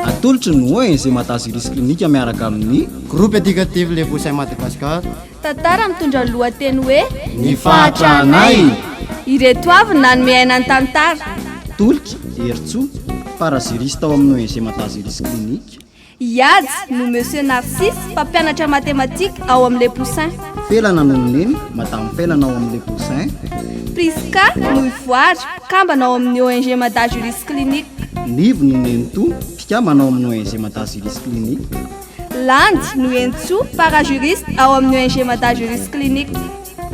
Atolotry no izay mahatazo JURIS clinique miaraka amin'ny groupe éducatif les poussin Madagascar. Tantara mitondra lohateny hoe ny fahatranay. Ireto avy nanome aina ny tantara. Tolotra heritsoa para JURIS tao amin'ny izay mahatazo JURIS clinique. Iady no monsieur Narcisse mpampianatra mathématique ao amin'le poussin. Felana no neny madame felana ao amin'le poussin. Priska no ivoary mpikambana ao amin'ny ONG MADA JURIS clinique. Nivo no neny to mpikambana ao amin'ny ONG MADA JURIS clinique. Landy no entso parajuriste ao amin'ny ONG MADA JURIS clinique.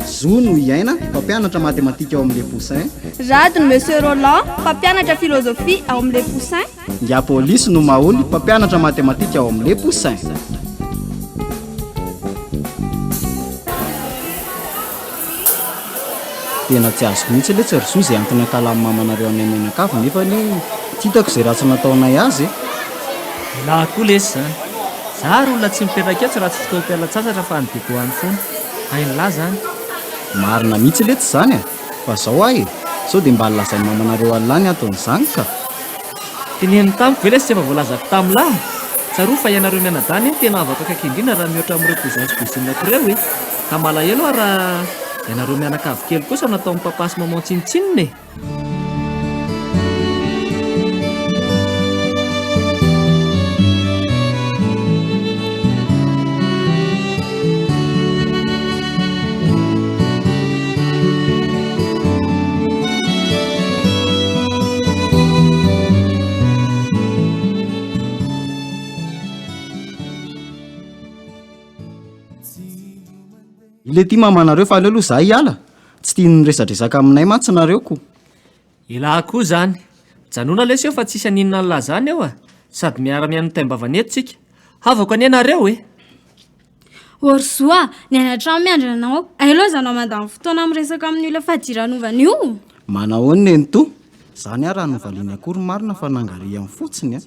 Zo no iaina mpampianatra mathématique ao amin'le poussin. Rado no monsieur Roland mpampianatra philosophie ao amin'le poussin. Ya polisy no maholy mpampianatra mathématique ao amin'le poussin. Tena tsy azoko mihitsy le tsy risoa izay antony akala amin'ny mamanareo any MIARAKA nefa ny tsy hitako izay ratsy nataonay azy. La koa lesy zany. Zary olona tsy mipetraka tsy raha tsy fotoa mpiala-tsasatra fa ny beboany foana. Hain'lahy zany. Marina mihitsy le tsy zany fa zao ahy sao dia mba lazain'ny mamanareo alany ataon'izany ka. Teneniny tamiko ve lesy tsy efa voalazako tamin'lahy. Tsaroa fa ianareo mianadahy tena avaka kakindrina raha mihoatra amin'ireo pozazy ireo e. Ka malahelo raha ianareo mianakavy kely kosa natao mipapasy maman tsinitsinina e. Ile ty mamanareo fa aleo aloha za hiala. Tsy tia niresadresaka aminay mantsy nareo ko. Ilaha koa zany. Janona lesy eo fa tsisy aninona ny lahy zany eo sady miara-mian'ny taim-bavany eto tsika. Havako any ianareo e. Orsoa, ny anatrano miandranao. Ailo zanao mandany fotoana miresaka amin'ny olona fadiranovan'io io. Manao neny to. Zany raha novaliany akory marina fa nangary amin'ny fotsiny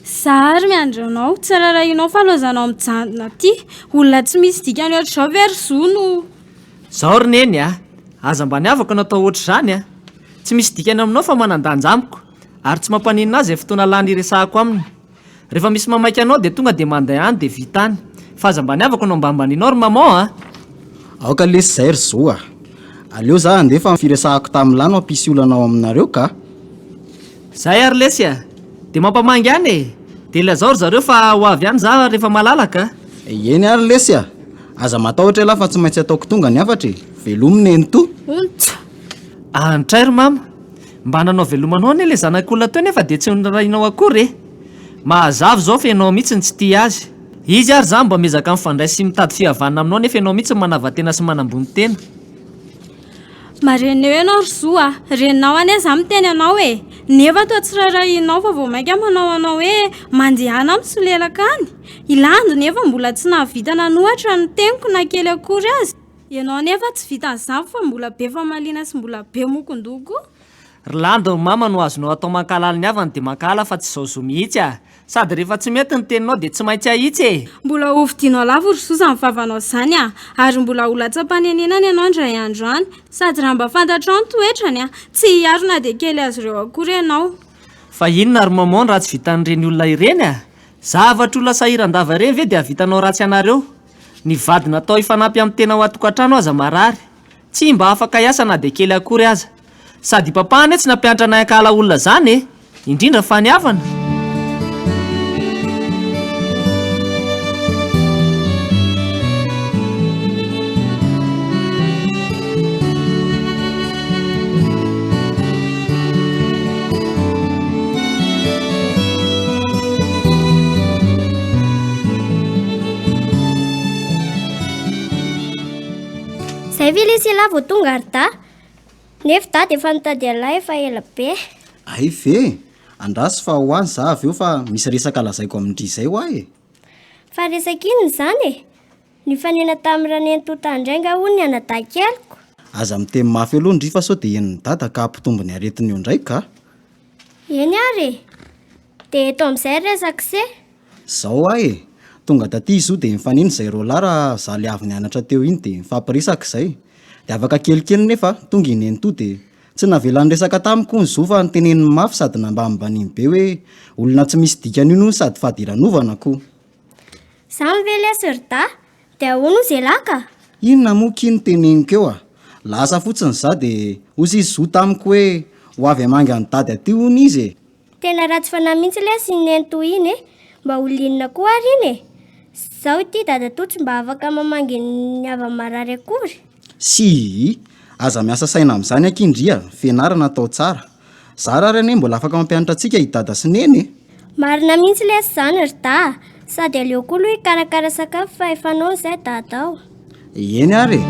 Sary miandranao, tsara rahinao fa lozanao mijanona ty. Olona tsy misy dikany ohatr' zao versono. Zao ry neny aza mba niavaka natao ohatr' zany Tsy misy dikany aminao fa manandanja amiko. Ary tsy mampaninina azy fotoana lany iresahako aminy. Rehefa misy mamaika anao dia tonga dia mandeha any dia vitany. Fa aza mba niavaka anao mba ambaninao ry maman Aoka lesy zay ry zo Aleo za andefa firesahako tamin'lany mampisy olanao aminareo ka. Zay ary lesy dia mampamangy any dia lazao ry zareo fa ho avy any za rehefa malalaka Eny ary lesy aza matahotra ela fa tsy maintsy ataoko tonga ny afatra velomina eny to. Antray ry mama mba nanao velomanao ane le zanak'olona teo nefa dia tsy nirainao akory mahazavy zao fa ianao mihitsy tsy tia azy. Izy ary za mba mezaka mifandray sy mitady fihavanana aminao nefa ianao mihitsy manava-tena sy manambony tena. Mareneo ianao ry zoa, renao ane za miteny anao nefa toa tsy rarahinao fa vao mainka manao anao hoe mandehana amin'ny solelaka any. Ilando nefa mbola tsy nahavita nanohatra ny teniko na kely akory azy. Ianao nefa tsy vita an'izany fa mbola be famaliana sy mbola be mokondoko. Ry lando mama no azonao atao mankalala ny avany dia mankala fa tsy zaozo mihitsy sady rehefa tsy mety ny teninao dia tsy maintsy ahitsy Mbola hovidianao lavo ry zoza mivavanao zany ary mbola ho latsa-panenenana ianao indray andro any sady raha mba fantatrao ny toetrany tsy hiarona dia kely azy ireo akory ianao. Fa inona ary maman raha tsy vitan'ireny olona ireny zavatra olona sahiran-dava ireny ve dia vitanao ratsy anareo. Ny vady natao ifanampy amin'ny tena ho atokantrano aza marary tsy mba afaka hiasana dia kely akory aza sady papahany tsy nampianatra anay akala olona zany indrindra fa ny havana. Zay ve lesy ela vao tonga ary da nefa da dia fanotady alahy efa ela be. Ay ve andrasy fa ho azy za avy eo fa misy resaka lazaiko amindry izay ho Fa resaka inona zany ny fanena tamin'ny ranento tandrainga hono ny anadakeliko. Aza miteny mafy aloha ndry fa sao dia eniny dada ka ampitombo ny aretiny eo ndray ka. Eny ary dia eto amin'izay resaka se. Zao tonga taty izy io dia mifaniny zay rola raha za le avy nianatra teo iny dia mifampiresaka izay dia afaka kelikely nefa tonga iny eny to dia tsy navelany resaka tamiko ny zo fa nyteneniny mafy sady nambambaniny be hoe olona tsy misy dikany io no sady fadiranovana koa. Samy vele sirda dia hono zelaka. Inona moa kiny teneniko eo lasa fotsiny za dia ozy izy zo tamiko hoe ho avy amangy any dady aty hono izy. Tena ratsy fanahy mihitsy le sinento iny mba holinina koa ary iny zaho ity dada totsy mba afaka mamangy ny ava-marary akory. Si aza miasa saina amin'izany akindria fianarana atao tsara. Za raha ane mbola afaka mampianatra antsika hidada sy neny. Marina mihitsy le zany rda sady aleo koa aloha hikarakara sakafo fa efanao zay da atao. Eny ary.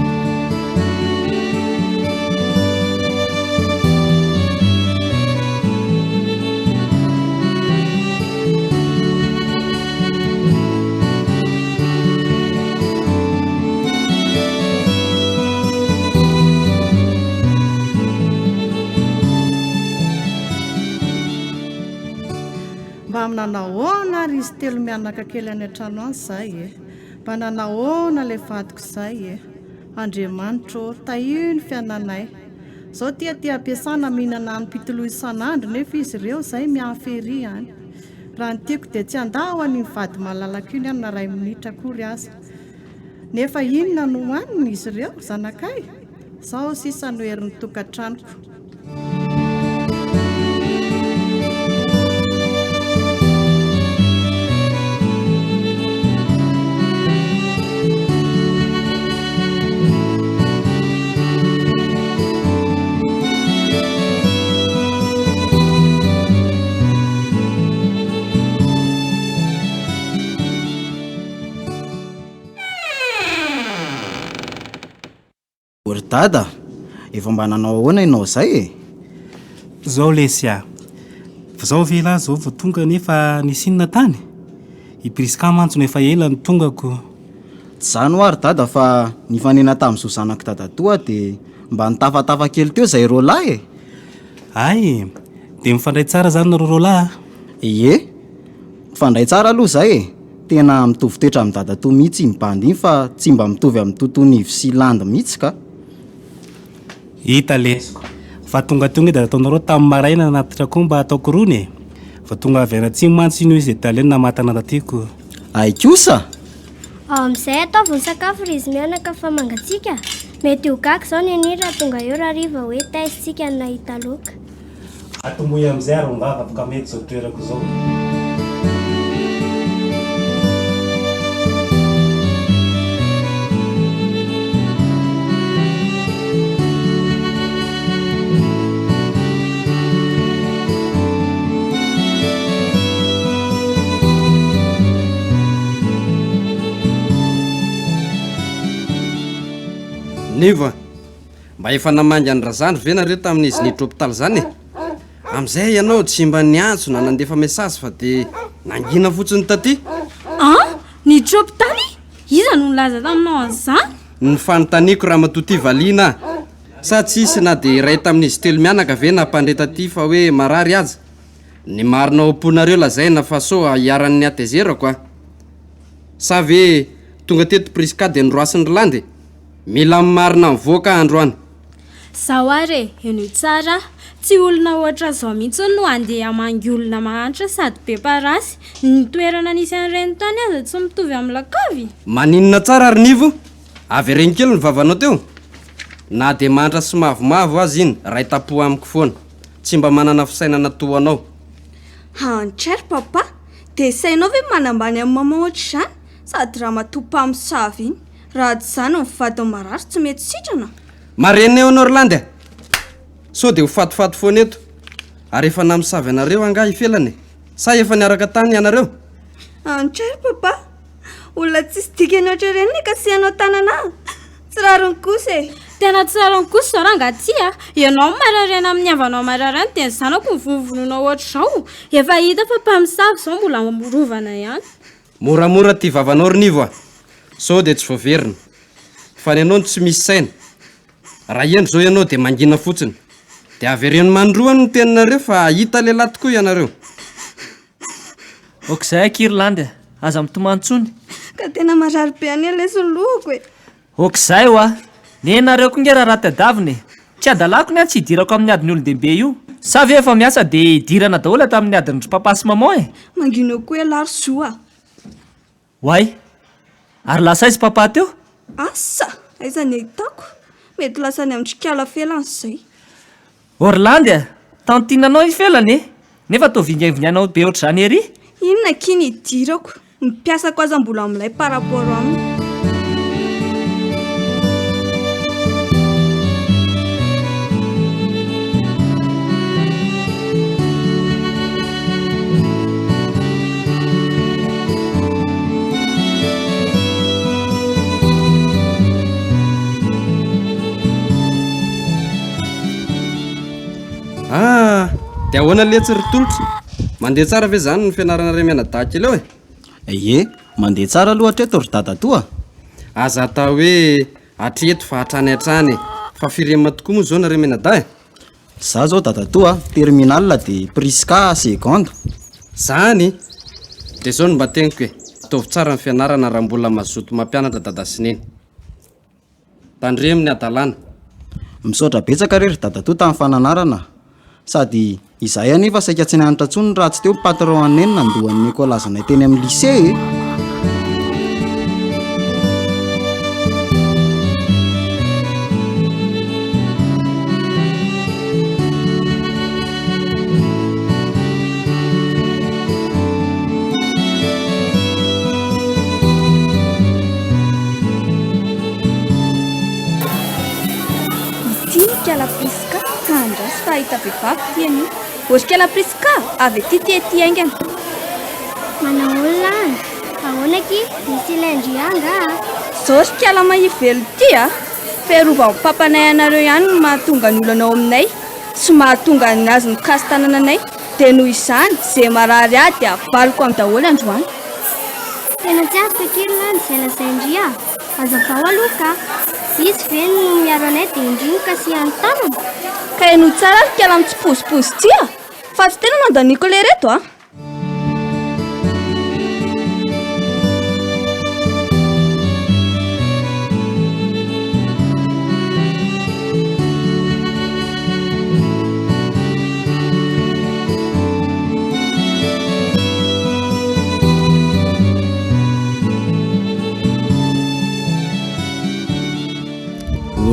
Mba nanahona ary izy telo mianaka kely any an-trano any zay mba nanahona le vadiko zay Andriamanitro tahino fiananay zao tia ampiasana mihinana ny pitolo isan'andro nefa izy ireo zay miafery any raha ny tiako dia tsy andao any vady malalaka iny any na ray minitra akory aza nefa inona no hoaniny izy ireo zanakay zao sisa no herin'ny tokantranoko. Dada, efa mba nanao ahoana ianao zay Zao lesy zao vela zao vao tonga nefa nisinina tany ipiriska mantsona efa ela ny tongako. Tsy zany ho ary dada fa nifanena tamin'izao zanako dada toa dia mba nitafatafa kely teo zay rolahy Ay, dia mifandray tsara zany nareo rolahy. Ie, mifandray tsara aloha zay tena mitovy toetra amin'ny dada toa mihitsy mibandy iny fa tsy mba mitovy amin'ny tontonivo sy landy mihitsy ka. Hita lesiko fa tonga tonga dia ataonareo tamin'ny maraina natitra koa mba ataoko rony fa tonga avy anatsy mantsy ino izy dia alena namatana tatiko. Ay kosa Ao amin'izay ataovy ny sakafo rizy mianaka fa mangatsika mety ho gaga zao ny anira tonga eo raha riva hoe taisitsika nahita loka. Atomboy amin'izay ary ngava afaka mety zao toerako zao. Niva, mba efa namangy any razandro ve nareo tamin'izy niditra hôpitaly zany amin'izay ianao tsy mba niantso na nandefa mesazy fa dia nangina fotsiny taty. Niditra hôpitaly? Iza no nilaza taminao an'izany? Ny fanontaniako raha matoty valiana sa tsisy na dia iray tamin'izy telo mianaka ve nampandre taty fa hoe marary aza ny marina omponareo lazaina fa so hiaran'ny atezerako sa ve tonga teto priskady androasin'ny landy mila marina mivoaka androany. Zaho ary eno tsara tsy olona ohatra zao mihitsy no andeha hamangy olona mahantra sady be parasy ny toerana nisy an'ireny tany aza tsy mitovy amin'ny lakavy. Maninona tsara ary nivo avy reny kely ny vavanao teo na dia mantra sy mavomavo azy iny ray tapo amiko foana tsy mba manana fisainana toanao. Antsery papa dia sainao ve manambany amin'ny mama ohatra izany sady raha matopa amin'ny savy iny raha tsy izany ny vady marary tsy mety sitrana. Marena eo Norlandy so dia ho fatofato foana eto ary efa namisavy anareo angaha ifelany sa efa niaraka tany ianareo. Antsery papa olona tsisy dikany ohatra ireny ka sy anao tanana tsy rariny kosa tena tsy rariny kosa zao rangaty ianao mararena amin'ny havanao mararany dia zanako mivonivononao ohatra zao efa hita fa mpamisavy zao mbola rovana ihany. Moramora ty vavanao rinivo so dia tsy voaverina fa ny ianao tsy misy saina raha endro zao ianao dia mangina fotsiny dia avereny mandroany ny teninareo fa hita lehilahy tokoa ianareo. Okizay akirlandy aza mitomantsony ka tena marary be any lesy lohako okizay nenareo koa ngera raha tadaviny tsy tsy adalako ny tsy hidirako amin'ny adiny olon-dehibe io sa ve efa miasa dia hidirana daholo tamin'ny adiny ry papa sy maman e mangino koa ialary soa hoay ary lasa izy papa teo asa aiza ny ahitako mety lasany amin'ny trikala felany izay Orlandy tantinanao ifelany e nefa toa vingavinganao be ohatr'izany ery inona kiny hidirako mipiasako aza mbola amin'ilay par rapport aminy dia ahoana letsy rytolotra mandeha tsara ve zany ny fianarana ray mianadaky ileo e ye mandeha tsara aloha hatreto ry dada toa aza atao hoe hatreto fa hatrany hatrany fa firema tokoa moa zao na ray mianada e za zao dada toa terminal dia priska seconde zany dia zao no mba teniko e ataovy tsara ny fianarana raha mbola mazoto mampianatra dada sineny tandremo ny adalàna misaotra betsaka rery dada toa tamin'ny fananarana sady izay anefa saika tsy nianatra ntsony raha tsy teo patron aneny nandohan'ny ekolazanay teny amin'ny lycée la priska andrasy fahita vehivavy tiany otrika la priska avy aty ty aingana manao olona any ahoana ky misy ilay-andrianga zao rika la mahivelo ty a fiarova papanahy anareo ihany no mahatonga ny olana ao aminay sy mahatonga ny azy mikasy tanananay dia noho izany izay marary ahy dia avaliko amin'ny daholo androany tena tsy azoko kely lany izay lazaindria azavao aloha ka izy ve no miaro anay dia indrino ka sy anotanana ka eno tsara rika la mitsiposiposy ty a fa tsy tena nandaniko le reto a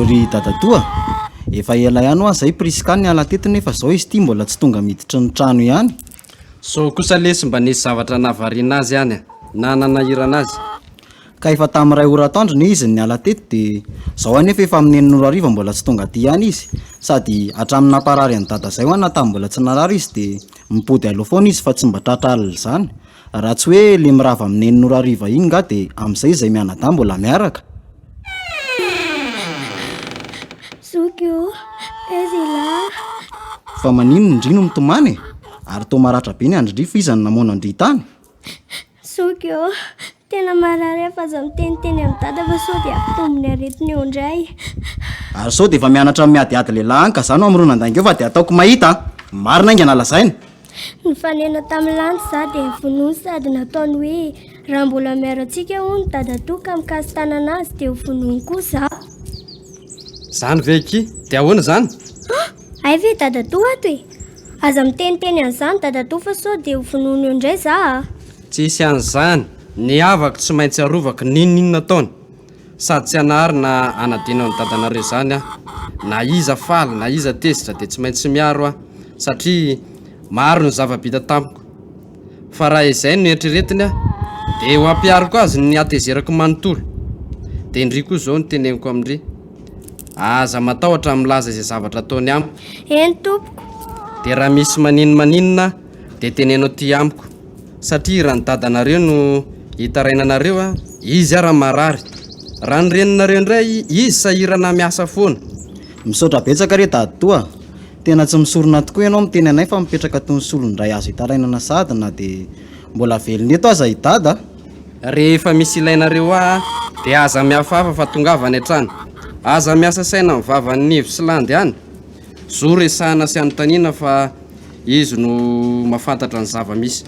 ry dada toa efa ela ihany ho azay priska ny ala tety nefa zao izy ity mbola tsy tonga miditry ny trano ihany so kosa lesy mba nisy zavatra nahavariana azy ihany na nanahirana azy ka efa tamin'ny ray oratandrony izy ny ala tety dia zao anefa efa amin'ny enin'ora ariva mbola tsy tonga ty ihany izy sady hatramin'ny namparary any dada zay ho any natamy mbola tsy narary izy dia mipody aloha foana izy fa tsy mba tratralina izany raha tsy hoe le mirava amin'ny enin'ora ariva iny nga dia amin'izay izay mianada mbola miaraka Sokio, ezila. Fa manino ndrino mitomany ary toa maratra be ny andrindrifo izany namoana andritany Sokio, tena marary fa za miteniteny amin'ny dada fa sao dia tombony aretiny eo indray ary sao dia efa mianatra miadiady lehilahy any ka zany ho amrona andangy eo fa dia ataoko mahita marina inga nalazaina ny fanena tamin'ny landy za dia vonoiny sady nataony hoe raha mbola miaro antsika hono dada toka mikasy tanana azy dia ho vonoiny kosa zany ve ky dia ahoana zany ay ve dada toa ato e aza miteniteny an'izany dada toa fa sao dia ho vonoiny eo indray za tsisy an'izany ny avako tsy maintsy arovako ninninona taony sady tsy anahary na anadina ny dadanareo zany a na iza faly na iza tezitra dia tsy maintsy miaro a satria maro ny zava-bita tamiko fa raha izay no eritreretiny a dia ho ampiariko azy ny atezerako manontolo dia indri koa zao ny teneniko amindry aza matahotra milaza izay zavatra ataony amiko eny tompoko dia raha misy maninona dia tenenao ty amiko satria raha ny dadanareo no hitarainanareo a izy raha marary raha ny reninareo indray izy sahirana miasa foana misaotra betsaka re dady toa tena tsy misorona tokoa ianao miteny anay fa mipetraka tony solondray azo hitarainana sadina dia mbola velony eto aza hidada rehefa misy ilainareo a dia aza miafafa fa tongavany hatrany aza miasa saina amin'ny vavan'ny nivo sy landy any zo resahana sy anontaniana fa izy no mahafantatra ny zava-misy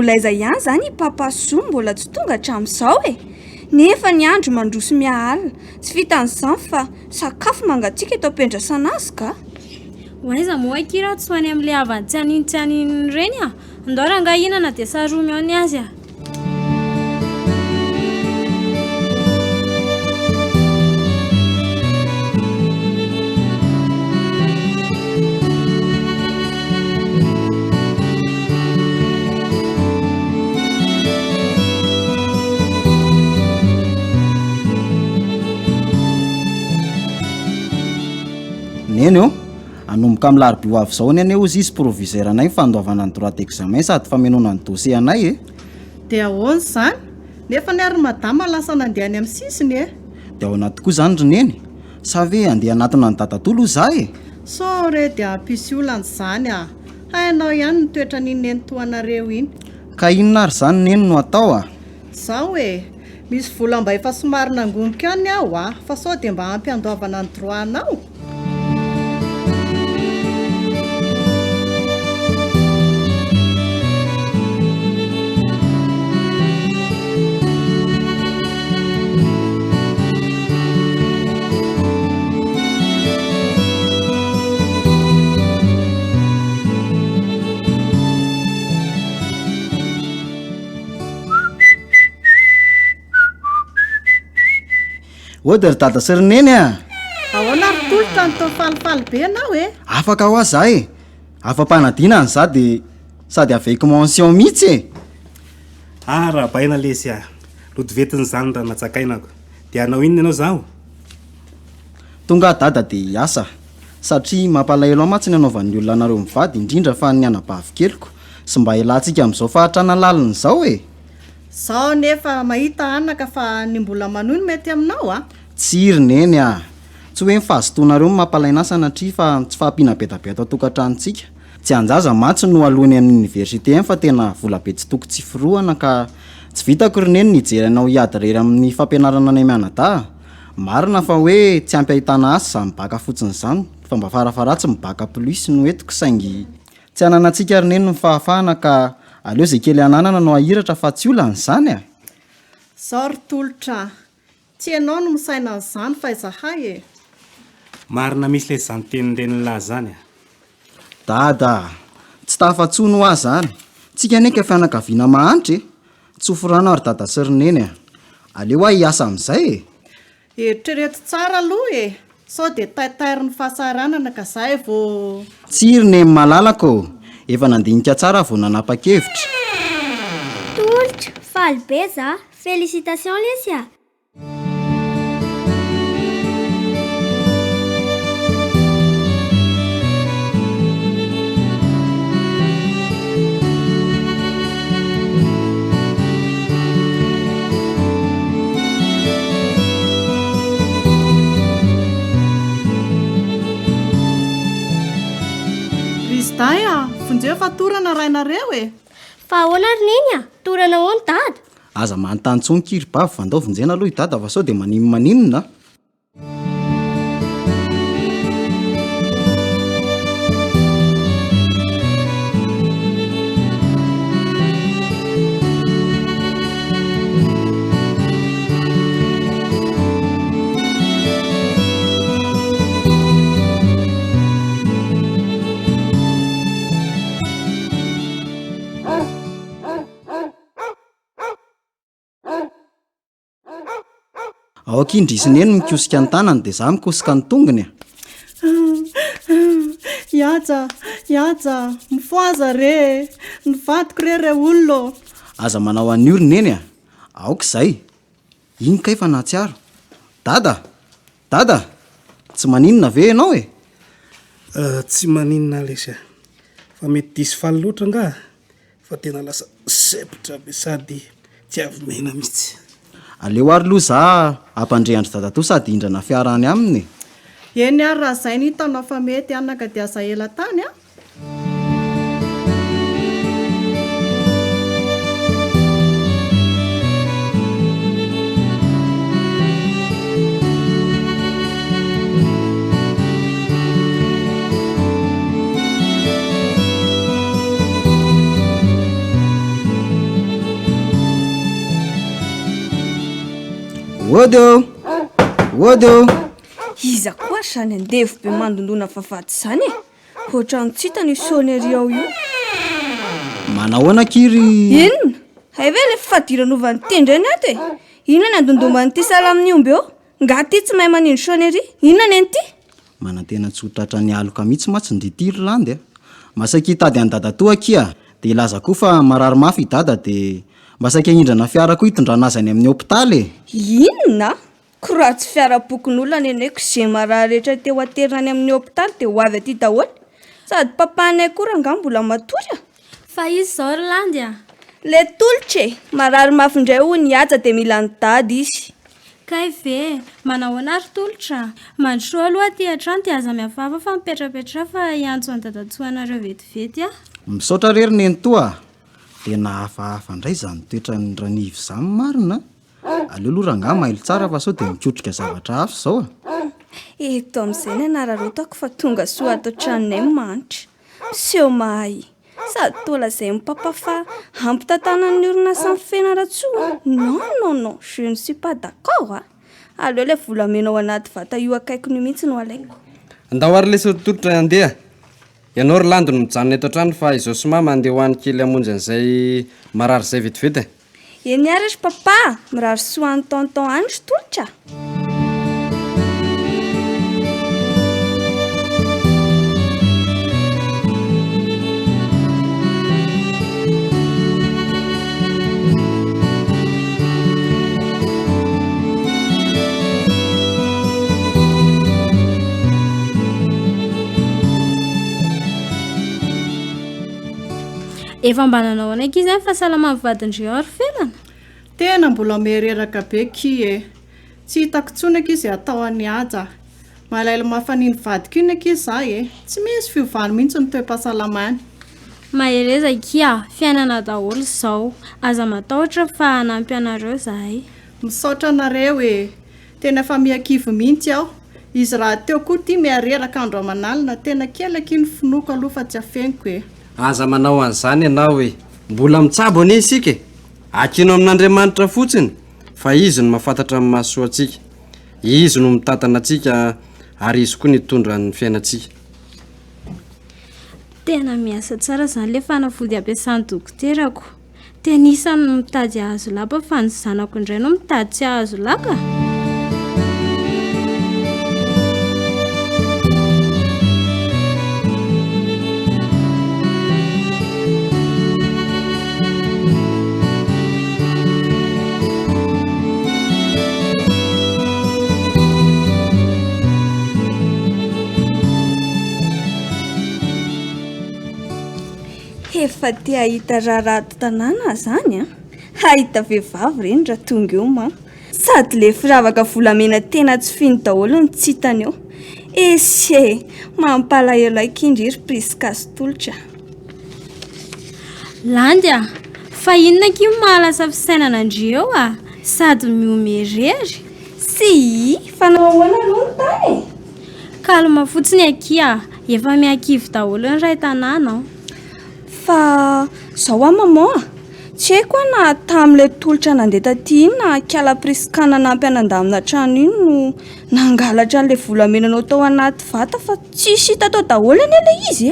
vola iza ihany zany i papasoa mbola tsy tonga hatramin'izao e. Nefa ny andro mandroso miahalina, tsy vitan'izany fa sakafo mangatsiaka eto ampiandrasana azy ka. Hoaiza moa kira tsy ho any amin'ilay havany tsy aniny ireny a. Andao ranga hinana dia saromy ao ny azy a. Neny eo anomboka amin'ny larobia ho avy izao ny ane ozy izy proviseur anay fandoavana ny droit d'examen sady famenona ny dossier anay e. Dia ahoana izany? Nefa ny ary madama lasa nandeha any amin'ny sisiny e. Dia ao anaty koa izany ry neny, sa ve andeha anatona ny dadatolo izaho e. So re dia ampisy olana izany a. Hainao ihany ny toetra nineny toanareo iny. Ka inona ary izany neny no atao a? Zao e, misy vola mba efa somary nangonika any aho a, fa sao dia mba ampiandoavana ny droit anao. Ody ry dada sy ry neny a. Ahoana ary tolotra ny tao falifaly be anao e. Afaka ho aza e. Afa-panadinana za dia sady avec mention mihitsy e. Raha baina lesy a lodovetin'izany raha natsakainako dia anao inona ianao zaho? Tonga dada dia hiasa satria mampalahelo amatsy ny anaovan'ny olona anareo mivady indrindra fa ny anabavikeliko sy mba hialantsika amin'izao fahatrana lalina izao e. Zao nefa mahita anaka fa ny mbola manohy mety aminao a. Tsiry neny a. Tsy hoe mifahazotoanareo mampalainasa natria fa tsy fahampiana betabeta tokantranontsika. Tsy anjaza matsy no alohany amin'ny université fa tena vola be tsy toko tsy firohana ka tsy vitako ry neny nijery anao hiady rery amin'ny fampianarana any MADA. Marina fa hoe tsy ampy ahitana asa za mibaka fotsiny izany fa mba farafaratsy mibaka plus no etiko saingy tsy ananantsika ry neny ny fahafahana ka aleo zay kely ananana no ahiratra fa tsy olana izany a. Zao ry tolotra, tsy ianao no misaina an'izany fa izahay e. Marina misy ilay izany tenin'ireny zany a. Dada, tsy tafatsono ho azy zany. Tsika neka fianakaviana mahantra e. Tsy hofirana ary dada sy ry neny a. Aleo aho hiasa amin'izay e. Eritrereto tsara aloha e. Sao dia taitairy ny fahasaranana ka zahay vao... Tsiry neny malalako. Efa nandinika tsara vao nanapa-kevitra. Tolotra, faly be za. Félicitations lesy a. Rizday a, vonjeo fa torana rainareo e. Fa ahoana ry neny a? Torana ahoana dada? Aza manontany tsony kiribavy fa andao vonjena aloha i dada fa sao dia maninona. Ao akindrisiny eny mikosika ny tanany dia za mikosika ny tongony a. Iaja, mifoaza re, ny vadiko re olona. Aza manao an'io ry neny a. Aoka izay. Iny kay fa nahatsiaro. Dada, tsy maninona ve ianao e? Tsy maninona lesy a. Fa mety disy faly loatra nga. Fa tena lasa sepotra be sady tsy avy mena mihitsy. Aleo ary aloha za ampandrehandry dada to sady hindrana fiarany aminy. Eny ary raha izay ny hitanao fa mety anaka dia aza ela tany a. Odio! Odio! Iza koa zany andevy be mandondona vavady zany e. Ohatran'ny tsy hitany io sonnerie ao io. Manahoana kiry? Inona? Hay ve le fadiranovan'ny tendrany ato e? Inona ny andondombany ty sala amin'ny omby eo? Nga ty tsy mahay manindro sonnerie? Inona ny an'ty? Manantena tsotratra ny aloka mihitsy matsy ny dity Irlandy. Masaka hitady any dada toa kia, dia ilaza koa fa marary mafy dada dia masaka hindrana fiara koa hitondrana azy any amin'ny hôpitaly. Inona? Koa tsy fiara-pokon'olona neneko izay marary rehetra teo aterina any amin'ny hôpitaly dia ho avy aty daholo. Sady papanay koa nga mbola matory. Fa izy zao Irlandy Le tolotra e, marary mafy indray ho ny haja dia mila nitady izy. Kay ve, manahoana ary tolotra. Mandrosoa aloha aty an-trano dia aza miafava fa mipetrapetra fa iantso an-dadatsoanareo vetivety Misaotra rery neny toa. Tena hafahafa indray izany toetra ny ranivo izany marina. Aleo aloha rangahy mailo tsara fa sao dia mikotrika zavatra hafa izao. Eto amin'izay ny anararotako fa tonga soa ato tranonay manitra. Seho mahay. Sady tola izay mipapa fa ampitantana ny orinasa Fianaratsoa. Non, je ne suis pas d'accord. Aleo le volamena ao anaty vata io akaikony mihitsy no alaiko. Andao ary lesy tolotra andeha. Ianao Orlando no mijanona eto an-trano fa izao soma mandeha ho any kely hamonjy an'izay marary izay vetivety. Eny ary ry papa, mirary soa any tonton any ry tolotra. Efa mba nanao anaiky izy fa salama vadindreo ary felana. Tena mbola mihereraka be ki tsy hitako tsonaka izy atao any haja. Malailo mafaniny vadiko iny izy zahay tsy misy fiovany mihitsy ny toe-pahasalamany. Mahereza kia, fiainana daholo izao. Aza matahotra fa hanampy anareo zahay. Misaotra anareo tena efa miakivo mihitsy aho. Izy raha teo koa ty mihereraka andro aman'alina tena kelaky ny finoko aloha fa tsy afeniko Aza manao an'izany ianao mbola mitsabo anie isika. Akino amin'Andriamanitra fotsiny fa izy no mahafantatra amin'ny mahasoa antsika. Izy no mitantana antsika ary izy koa nitondra ny fiainantsika. Tena miasa tsara izany le fanafody ampiasan'ny dokoterako. Tena isany mitady ahazo lapa fa ny zanako indray no mitady tsy ahazo laka. Efa te ahita raharato tanàna zany Ahita vehivavy reny raha tonga eo sady le firavaka volamena tena tsy fino daholo ny tsy hitany eo. Ese, mampalahelo aika indry priska sy tolotra. Landy fa inona kio mahalasa fisainana andreo sady miomerery. Si, fa nahoana aloha ny tany Kalma fotsiny akia, efa miakivo daholo ny ray tanàna Fa zao maman, tsy haiko na tamin'ilay tolotra nandeha taty na kiala priskana nampy anandamina trano iny no nangalatra an'ilay volamenanao tao anaty vata fa tsisy hita tao daholo an'ilay izy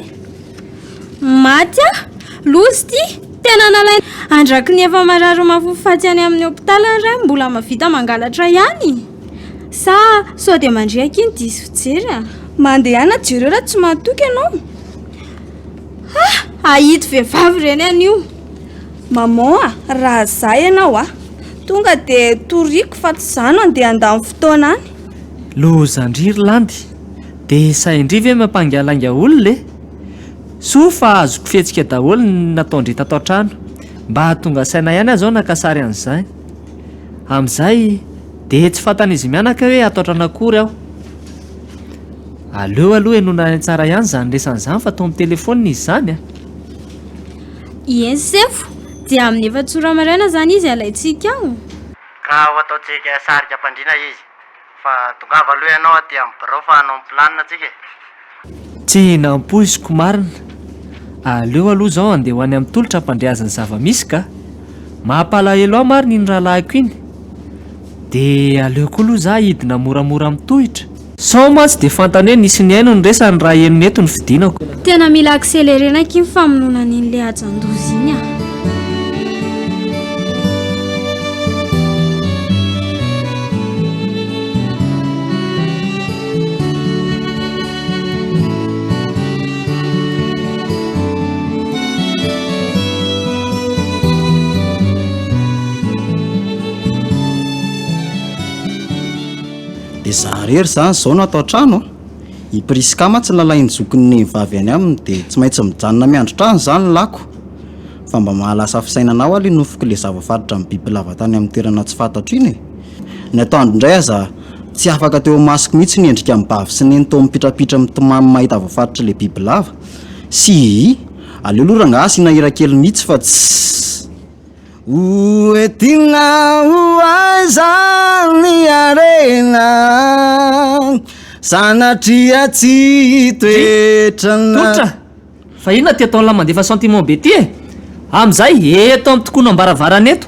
Maty lozy ty, tena nalainy andraky ny efa marary mafofaty any amin'ny hôpitaly ray mbola mavita mangalatra ihany. Sa sao dia mandriaka iny diso fijery Mandeha ana jereo raha tsy mahatoky ianao. Ahito vehivavy reny anio. Maman raha zay ianao tonga dia toriko fa tsy zano andeha andamy fotoana any. Lozandry Irlandy, dia saindry ve mampangalanga olona so fa azoko fihetsika daholo ny nataondry tato an-trano mba hahatonga saina ihany azao nakasary an'izay. Amin'izay dia tsy fantanizy mianaka hoe ataotrana akory aho. Aleo aloha enona ny tsara ihany izany resan'izany fa tao amin'ny telefônina izy izany Ien sefo, dia amin'ny efa-tsora maraina zany izy alaitsika Ka ho ataontsika sarika ampandriana izy. Fa tongava aloha ianao aty amin'ny birao fa hanao planina tsika. Tsy nampoiziko marina. Aleo aloha izao andeha ho any amin'ny tolotra hampandreazany zava-misy ka. Mampalahelo aho marina iny rahalahiko iny. dia aleo koa aloha za hidina moramora mitohitra sao mantsy dia fantany hoe nisy ny aino ny resany raha enoneto ny fidinako. Tena mila akselerena ky ny famonoana n'in'ilay ajan-dozy iny a. Dia za rery zany zao no atao trano i prisikama tsy nalainy zokin'ny vavy any aminy dia tsy maintsy mijanona miandro trano zany lako fa mba mahalasa fisainanao ali nofoko le zavafaritra amin'ny bibilava tany amin'ny toerana tsy fantatro iny. Ny atoandro indray aza tsy afaka teo masoko mihitsy ny endrika amin'ny bavy sy neny tao mipitrapitra mitomamy mahita avafaritra le bibilava sy aleo aloha rangasy nahira kely mihitsy fa tsy oetina oazany arena sanatria tsy toetrana. Totra fa inona ty ataon'la mandefa sentiment be ty e amin'izay eto amin'ny tokono ambaravarana eto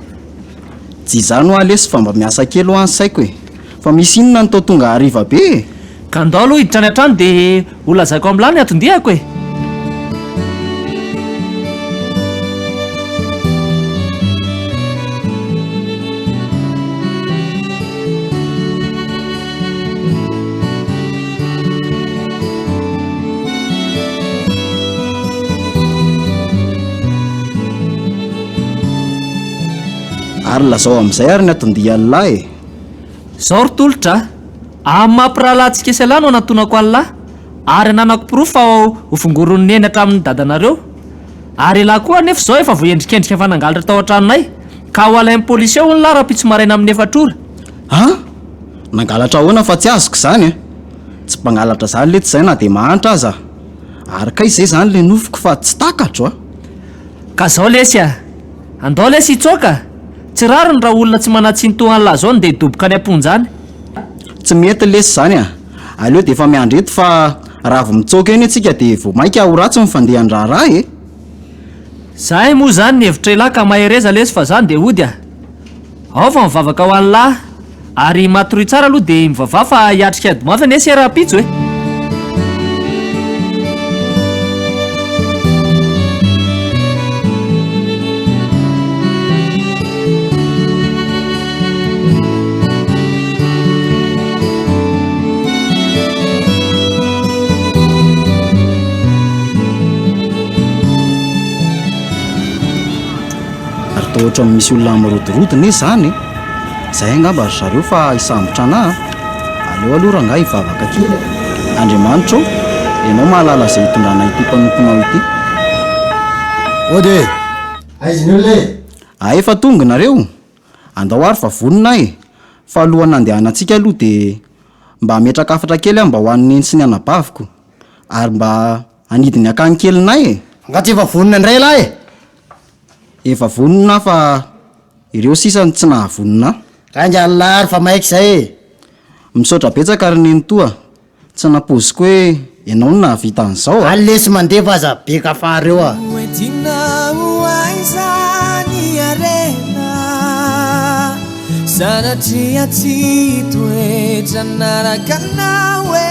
tsy izany ho alesy fa mba miasa kely ho any saiko e fa misy inona ny tao tonga hariva be e ka ndao aloha hiditra any an-trano dia olazaiko amin'lany atondihako e. ary lazao amin'izay ary ny atondia alilahy e. Zao ry tolotra amin'ny mampirahalatsika sy alahy no anatonako alilahy ary ananako pirofo fa ho vongoron'ny neny hatramin'ny dadanareo ary lahy koa nefa zao efa voendrikendrika fanangalatra tao an-tranonay ka ho alain'ny polisy eo ny lahy raha pitso maraina amin'ny efatrora. Ha nangalatra ahoana fa tsy azoko zany e tsy mpangalatra zany le tsy izay na dia mahantra aza ary ka izay zany le nofoko fa tsy takatro a ka zao lesy a andao lesy hitsoaka tsy rariny raha olona tsy manatsiny an'lahy zao dia hidoboka any amponjany. Tsy mety lesy zany a aleo dia efa miandro eto fa raha vao mitsoaka eny antsika dia vao mainka ho ratsy mifandehan-draharaha e. Zahay moa zany ny hevitra ilahy ka mahereza lesy fa zany dia hody a ao fa mivavaka ho an'lahy ary matoroy tsara aloha dia mivavaha fa hiatrika adomafy anesy raha pitso e. Ohatra misy olona marodorotona izy zany izay angamba ry zareo fa hisambotra anahy aleo aloha rangahy hivavaka kely. Andriamanitra ô ianao mahalala izay hitondrana ity mpanomponao ity. Ody aizin'io le a efa tonga nareo andao ary fa vonina e fa alohan'ny andehanantsika aloha dia mba ametraka afatra kely aho mba ho an'ny neny sy ny anabaviko ary mba anidiny akany kelinay e. Angaty efa vonina indray lahy efa vonina fa ireo sisany tsy nahavonina rangalary fa maika izay misaotra betsaka ary neny toa tsy napoziko hoe ianao no nahavita an'izao a alesy mandefa aza be kafareo a sanatria tsy toetra narakana hoe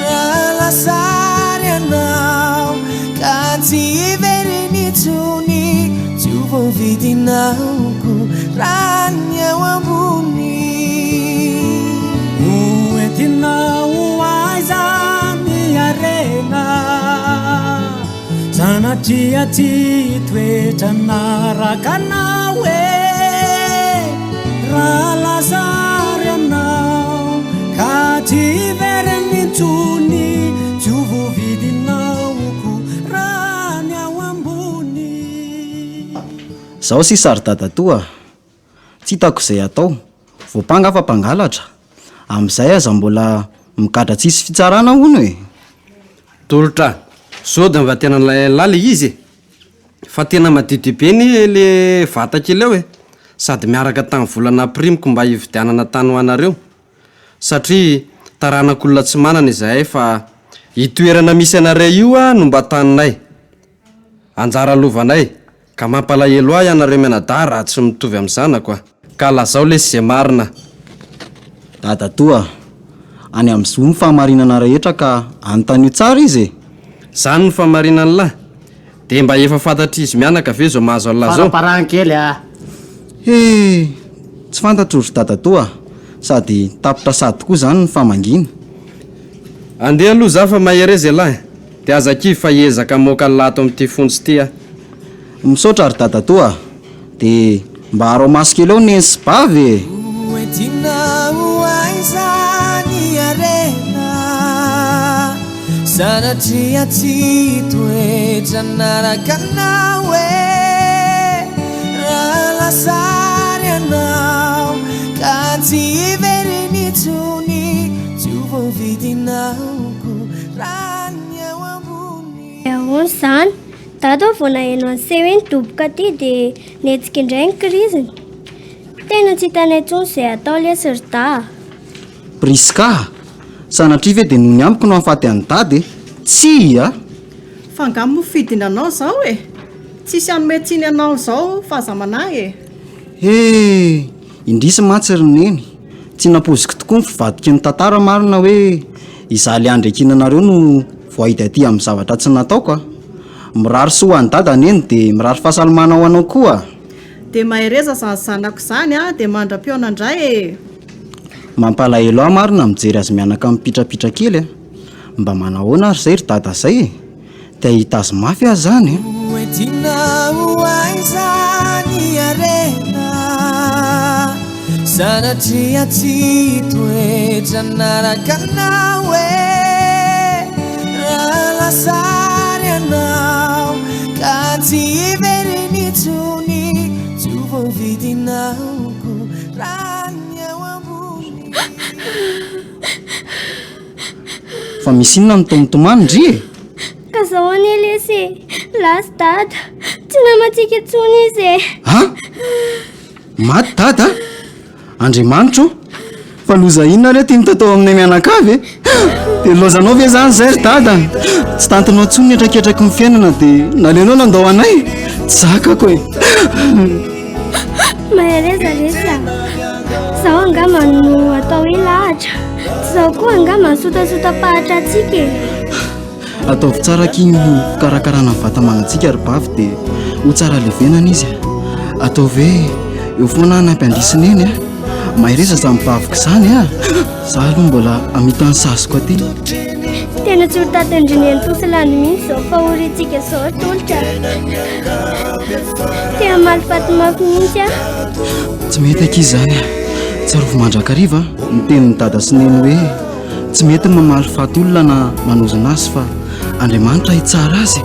raha lasary anao ka tsy iveriny tsony tsy ho voavidinaoko raha ny ao ambony oentinao aiza miarena sanatria tsy toetra narakana hoe raha lasary anao ka tsy iveriny tsony tsy ho voavidinaoko raha ny ao ambony. zaho sy sary dada toa tsy hitako izay atao voapanga fa mpangalatra amin'izay aza mbola mikadra tsisy fitsarana hono e. Tolotra sao dia mba tena lala izy fa tena madidi be ny le vatakely eo e sady miaraka tamin'ny volana primiko mba hividianana tany ho anareo satria taranak'olona tsy manana izahay fa hitoerana misy anareo io a no mba taninay anjara lovanay ka mampalahelo ahy ianareo MADA raha tsy mitovy amin'ny zanako a ka lazao lesy zay marina. Dadatoa, any amin'izao ny fahamarinana rehetra ka anontanio tsara izy e. Zany ny fahamarinana lahy. Dia mba efa fantatra izy mianaka ve zao mahazo an'lazao? Faraparahakely Tsy fantatro ry dadatoa, sady tapitra sady tokoa zany ny famangina. Andeha aloha za fa mahereza lahy. Dia aza kivy fa hiezaka moka lato amin'ity fontsy ty. Misaotra ry dadatoa, dia mba haro maso kely eo neny sy bavy e. Oentinao aizany arena sanatria tsy toetra naraka anao e raha lasary anao ka tsy iveriny intsony tsy ho voavidinaoko raha ny ao ambony. Ahoana izany? Dada vao naheno an'izay hoe nidoboka aty dia netsika indray ny kriziny. Tena tsy hitanay intsony izay atao lesy ry da. Priska, sanatria ve dia noho ny amiko no hafaty an'ny dady? Tsy a? Fa angamba mofidina anao izao e. Tsisy anometsiny anao izao fahazamanahy e. Indrisy matsy ry neny. Tsy napoziko tokoa ny fivadiky ny tantara marina hoe izaly andry akinanareo no voahita aty amin'ny zavatra tsy nataoko a. Mirary soa an'ny dada neny dia mirary fahasalamana ho anao koa. Dia mahereza zany zanako izany dia mandram-piona indray e. Mampalahelo aho marina mijery azy mianaka mipitrapitra kely a. Mba manahoana ary izay ry dada izay e. Dia hitazy mafy aho zany e. Oentinao aizany arena sanatria tsy toetra naraka anao e raha lasary anao ka tsy iveriny intsony tsy ho voavidinaoko raha ny ao ambony. Fa misy inona mitomotomany ndry e? Ka zao anie lesy lasy dada, tsy namatsika intsony izy e. Ha? Maty dada? Andriamanitro? Fa loza inona re ty mitatao aminay mianakavy e? Dia lozanao ve zany zay ry dada? Tsy tantinao intsony ny etraketraky ny fiainana dia naleonao nandao anay? Tsy zakako e. Mahereza lesy a. Zaho angamba no atao hoe lahatra. Tsy zaho koa angamba sotasota-pahatra atsika e. Ataovy tsara kiny fikarakarana vata mangatsika ry bavy dia ho tsara levenana izy a. Ataovy hoe eo foana hanampiandrisiny eny a. Mahereza za mibaviko izany a. Za aloha mbola amitany sasiko aty. Tena tsy ho tatandrineny tosilany mihitsy izao fahoritsika izao tolotra. Tena malifaty mafy mihitsy a. Tsy mety aky izany a. Tsy arovy mandrakariva ny tenin'ny dada sy neny hoe tsy mety mamaly faty olona na manozona azy fa Andriamanitra hitsara azy.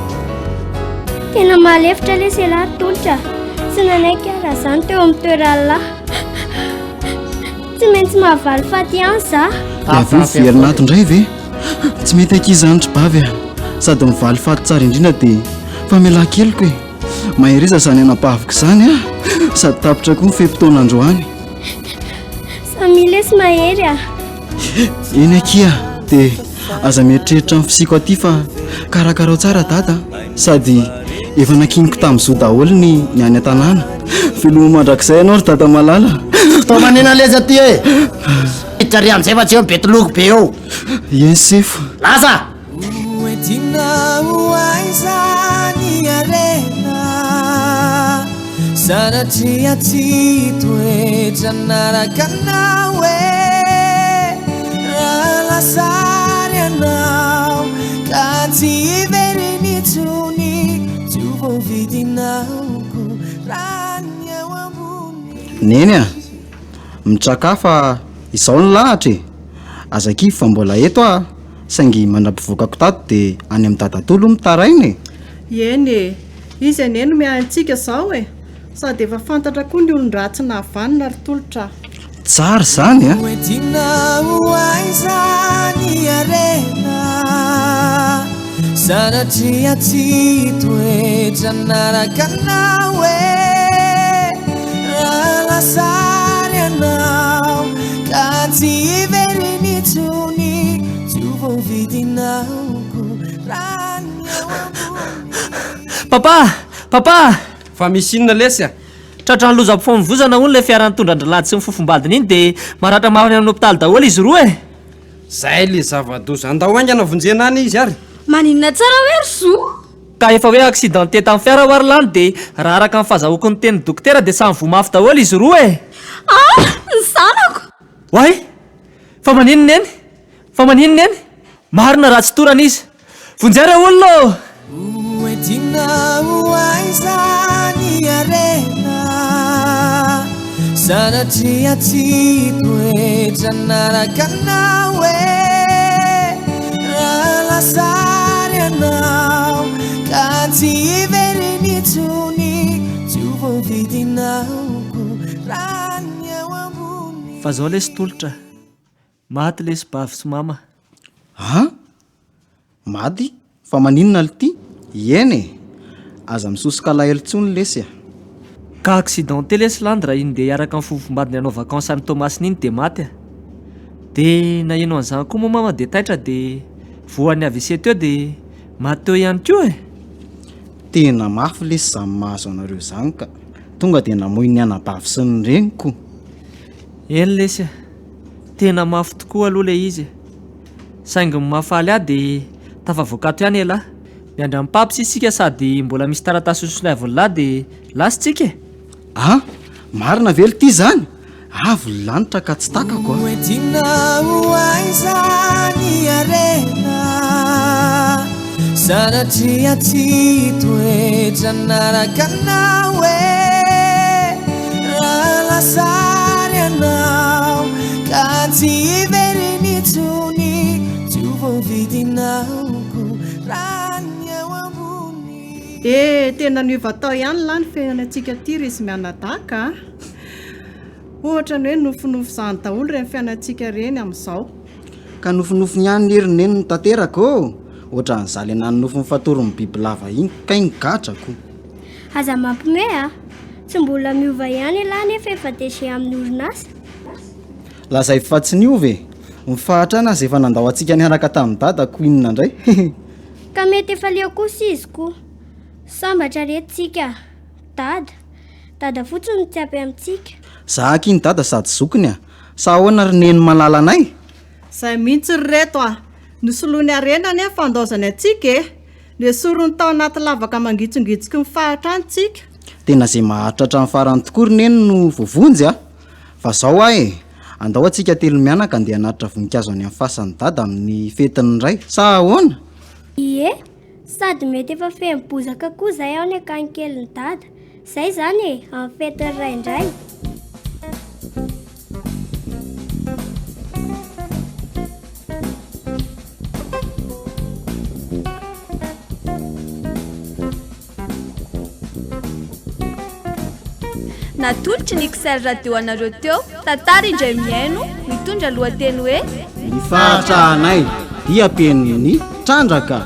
Tena malefitra lesy elahy tolotra. Sy nanaiky raha izany teo amin'ny toeralahy. Tsy maintsy mahavaly faty ihany za. Dia avy eo verinato indray ve? Tsy mety aky izany ry bavy a. Sady mivaly faty tsara indrindra dia fa mialahy keliko e. Mahereza izany anabaviko izany a. Sady tapitra koa ny fe-potoana androany. Samy lesy mahery a. Eny aky a. Dia aza mieritreritra amin'ny fisiko aty fa karakarao tsara dada. Sady efa nakiniko tamin'izao daholo ny any an-tanàna. Filomo mandrakizay ianao ry dada malala. Fitaomanena leza aty e. Itary amin'izay fa tsy eo betoloko be eo. Iesefo. Lasa! Oentinao aizany arena sanatria tsy toetra naraka anao e raha lasary anao ka tsy iveriny intsony tsy ho voavidinaoko raha ny ao ambony. Neny a. Mitrakafa izao ny lahatra e. Aza kivy fa mbola eto a. Saingy mandrapivoakako tato dia any amin'ny dadatolo mitarainy e. Eny e. Izy ane no miantsika izao e. Sady efa fantatra koa ny olon-dratsy nahavanina ry tolotra. Tsara izany a. Oentinao aizany arena sanatria tsy toetra naraka anao e raha lasary anao ka tsy iveriny intsony tsy ho voavidinaoko raha ny ao ambony. Papa! Papa! Fa misy inona lesy a? tratrany lozam-pifamoivoizana hono le fiarany tondra-dralady sy mifofombadiny iny dia maratra mafany amin'ny hôpitaly daholo izy roa e. Zay le zava-doza andahoaingana vonjena any izy ary. Maninona tsara hoe ry zo? Ka efa hoe accidenté tamin'ny fiara hoarylany dia raha araka ny fahazahoako ny teny dokotera dia samy vomafy daholo izy roa e. Ny zanako! Hoay! Fa maninona eny? Fa maninona eny? Marina raha tsy torana izy. Vonjera olona! Uetinau aizani arena Sanatria titwe janaraka nawe Ralasari anao Ka tsy ivery tsony Tsy vovidinauko Raha ny ao ambony. Fa zao lesy tolotra. Maty lesy bavy sy mama. Ha? Maty? Fa maninona ty? Eny aza misosoka lahelo tsony lesy a. Ka accidenté lesy landy raha iny dia hiaraka amin'ny fofombadiny anao vakansa any Tomasiny iny dia maty a. Dia naheno an'izany koa moa mama dia taitra dia voan'ny AVC teo dia maty teo ihany koa e. Tena mafy lesy izany mahazo anareo izany ka tonga dia namoy ny anabavy sy ny reniko. Eny lesy a, tena mafy tokoa aloha le izy. Saingy mafaly ahy dia tafavoakato ihany ela. Miandra amin'ny papy sisika sady mbola misy taratasy sosolavy lahy dia lasitsika. Ah, marina velo ty zany. Avo lanitra ka tsy takako. Uetinau aizani arena Sanatria titwe janaraka nawe Ralasari anao Ka tsy ivery tsony Tsy vovidinauko Raha ny ao ambony. Tena niova tao ihany la ny fiainantsika ty ry izy mianadaka. Ohatra ny hoe nofinofo izany daholo ireny fiainantsika reny amin'izao. Ka nofinofo ihany nerineny no tanterako. Ohatra n'izany le nanonofo ny fatoron'ny bibilava iny ka iny gadrako. Aza mampime a, tsy mbola miova ihany la nefa efa dese amin'ny orinasa. Lazay fa tsy niova e. Mifahatra anazy efa nandao antsika niaraka tamin'ny dadako inona indray. Ka mety efa leo kosa izy ko. Sambatra retintsika. Dada fotsiny tsy ampy amintsika. Zahaka iny dada sady zokiny a. Sa ahoana ry neny malala anay? Zay mihitsy ry reto a. Nosoloany arena nefa fandaozany antsika e. Le sorony tao anaty lavaka mangitsongitsiky mifahatra antsika. Tena zay mahatratra amin'ny farany tokoa ry neny no vovonjy a. Fa zao ahy e. Andao antsika telo mianaka andeha hanatitra voninkazo any amin'ny fasan'ny dada amin'ny fetiny iray. Sa ahoana? Ie, sady mety efa fehim-bozaka koa zay ao ny akankelin'ny dada. Zay zany e, amin'ny fetiny iray indray. Natolotry ny kisary radio anareo teo, Tantara indray miaino, mitondra lohateny hoe Mifahatra anay, dia peniny trandraka.